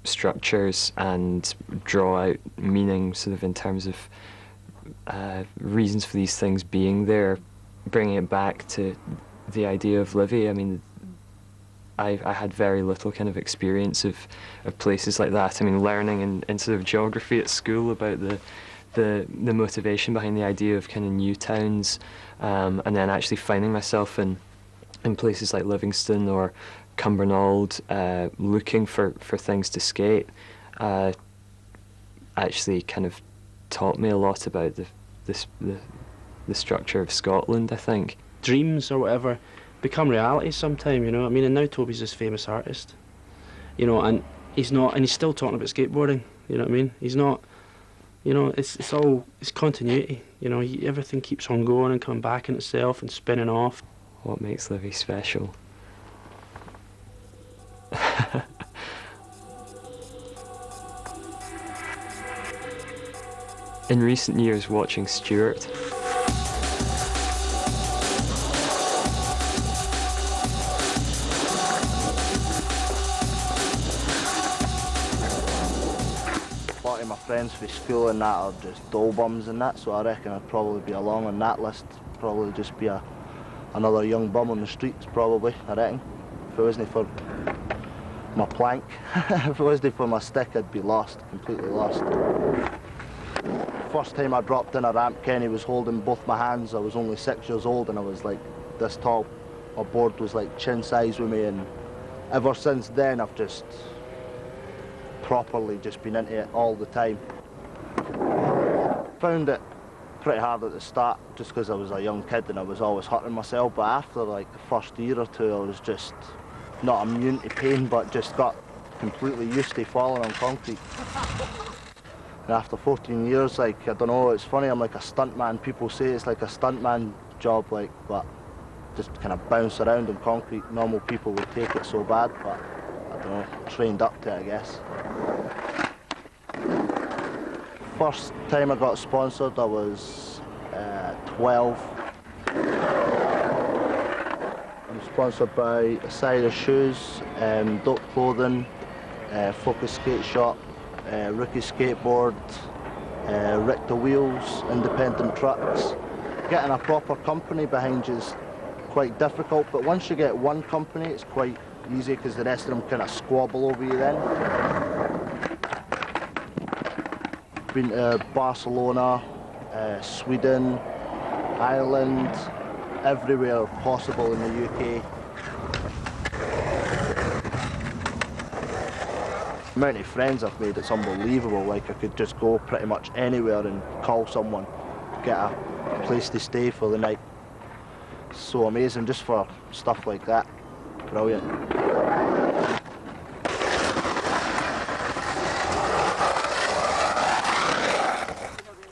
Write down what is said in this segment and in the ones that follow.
structures and draw out meaning sort of in terms of reasons for these things being there, bringing it back to the idea of Livy. I mean, I had very little kind of experience of places like that. I mean, learning in sort of geography at school about the motivation behind the idea of kind of new towns, and then actually finding myself in places like Livingston or Cumbernauld, looking for things to skate, actually kind of taught me a lot about the structure of Scotland, I think. Dreams or whatever become reality sometime, you know. I mean, and now Toby's this famous artist, you know, and he's still talking about skateboarding, you know what I mean? He's not, you know, it's continuity, you know, everything keeps on going and coming back in itself and spinning off. What makes Livy special? In recent years, watching Stuart, A lot of my friends from school and that are just dull bums and that, so I reckon I'd probably be along on that list. Probably just be another young bum on the streets, probably, I reckon. If it wasn't for my plank, if it wasn't for my stick, I'd be lost, completely lost. First time I dropped in a ramp, Kenny was holding both my hands. I was only 6 years old and I was like this tall. My board was like chin size with me, and ever since then I've just properly just been into it all the time. Found it pretty hard at the start just because I was a young kid and I was always hurting myself, but after like the first year or two I was just not immune to pain, but just got completely used to falling on concrete. And after 14 years, like, I don't know, it's funny, I'm like a stuntman. People say it's like a stuntman job, like, but just kind of bounce around on concrete. Normal people would take it so bad, but I don't know, trained up to it, I guess. First time I got sponsored, I was 12. I'm sponsored by Osiris Shoes, Dope Clothing, Focus Skate Shop, Rookie Skateboard, Richter Wheels, Independent Trucks. Getting a proper company behind you is quite difficult, but once you get one company it's quite easy because the rest of them kind of squabble over you then. Been to Barcelona, Sweden, Ireland, everywhere possible in the UK. The amount of friends I've made, it's unbelievable. Like, I could just go pretty much anywhere and call someone, get a place to stay for the night. So amazing just for stuff like that. Brilliant.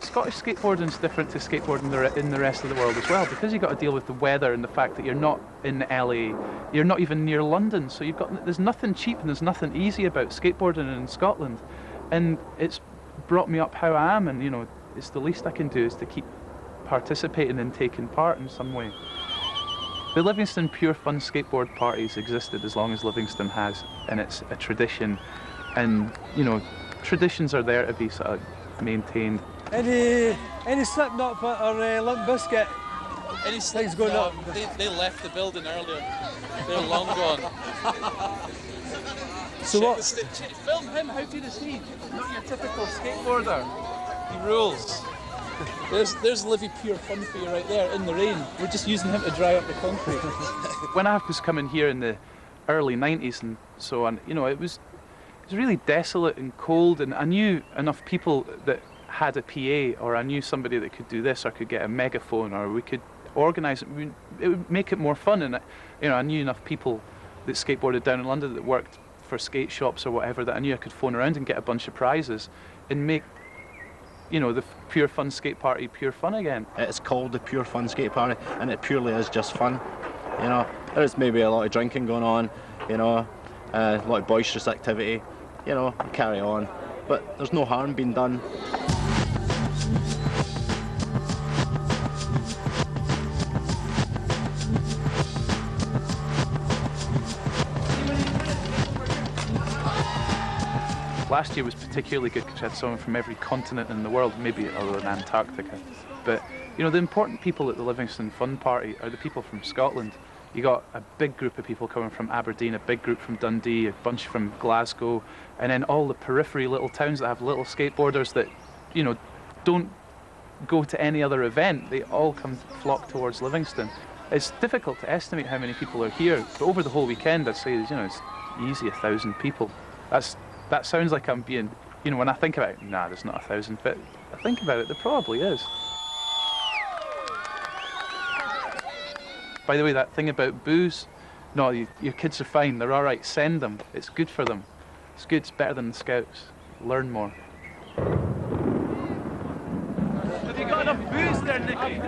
Scottish skateboarding is different to skateboarding in the rest of the world as well, because you've got to deal with the weather and the fact that you're not in LA, you're not even near London, so there's nothing cheap and there's nothing easy about skateboarding in Scotland, and it's brought me up how I am, and you know, it's the least I can do is to keep participating and taking part in some way. The Livingston Pure Fun Skateboard Parties existed as long as Livingston has, and it's a tradition, and you know, traditions are there to be sort of maintained. Any Slipknot or Limp Bizkit? Any things going on? They left the building earlier. They're long gone. So what? Film him. How good is he? Not your typical skateboarder. He rules. There's Livy Pure Fun for you right there in the rain. We're just using him to dry up the concrete. When I was coming here in the early 90s and so on, you know, it was really desolate and cold, and I knew enough people that had a PA, or I knew somebody that could do this or could get a megaphone, or we could organise it. It would make it more fun, and you know, I knew enough people that skateboarded down in London that worked for skate shops or whatever that I knew I could phone around and get a bunch of prizes and make, you know, the Pure Fun Skate Party pure fun again. It's called the Pure Fun Skate Party, and it purely is just fun. You know, there's maybe a lot of drinking going on, you know, a lot of boisterous activity, you know, carry on, but there's no harm being done. Last year was particularly good because we had someone from every continent in the world, maybe other than Antarctica. But you know, the important people at the Livingston Fun Party are the people from Scotland. You got a big group of people coming from Aberdeen, a big group from Dundee, a bunch from Glasgow, and then all the periphery little towns that have little skateboarders that, you know, don't go to any other event. They all flock towards Livingston. It's difficult to estimate how many people are here, but over the whole weekend, I'd say, you know, it's easy 1,000 people. That sounds like I'm being, you know, when I think about it, nah, there's not 1,000, but I think about it, there probably is. By the way, that thing about booze, no, your kids are fine, they're all right, send them, it's good for them. It's good, it's better than the Scouts. Learn more. Have you got enough booze there, Nicky?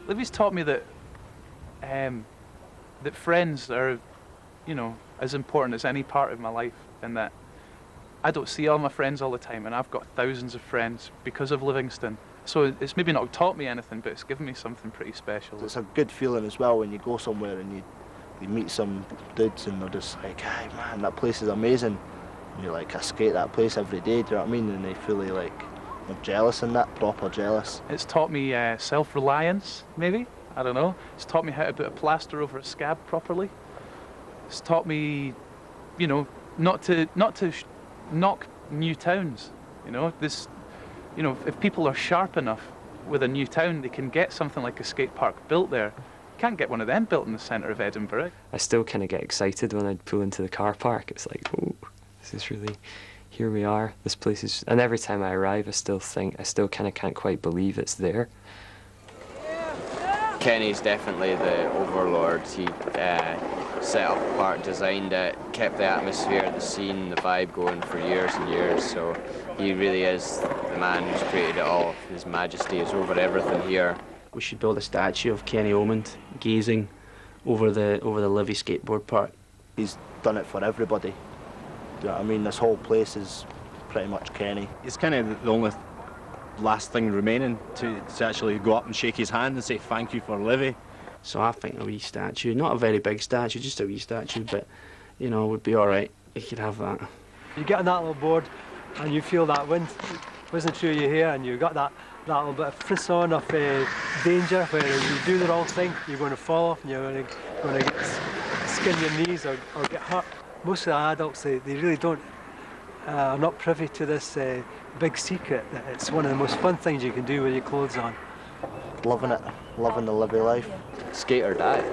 Livy's taught me that that friends are, you know, as important as any part of my life, and that I don't see all my friends all the time, and I've got thousands of friends because of Livingston. So it's maybe not taught me anything, but it's given me something pretty special. It's a good feeling as well when you go somewhere and you meet some dudes and they're just like, hey man, that place is amazing. And you're like, I skate that place every day, do you know what I mean? And they fully like, they're jealous in that, proper jealous. It's taught me self-reliance, maybe. I don't know. It's taught me how to put a plaster over a scab properly. It's taught me, you know, not to knock new towns. You know, you know, if people are sharp enough with a new town, they can get something like a skate park built there. You can't get one of them built in the centre of Edinburgh. I still kind of get excited when I pull into the car park. It's like, oh, this is really, here we are. This place is, and every time I arrive, I still kind of can't quite believe it's there. Kenny's definitely the overlord. He set up a park, designed it, kept the atmosphere, the scene, the vibe going for years and years. So he really is the man who's created it all. His Majesty is over everything here. We should build a statue of Kenny Omond gazing over the Livy skateboard park. He's done it for everybody. Do you know what I mean? This whole place is pretty much Kenny. It's kind of the only last thing remaining to actually go up and shake his hand and say thank you for Livy. So I think a wee statue, not a very big statue, just a wee statue, but you know, would be all right. You could have that. You get on that little board and you feel that wind whizzing through your hair, and you've got that little bit of frisson of danger where you do the wrong thing, you're going to fall off and you're going to skin your knees or get hurt. Most of the adults, they really don't, are not privy to this big secret that it's one of the most fun things you can do with your clothes on. Loving it, loving the Livy life. Skate or die.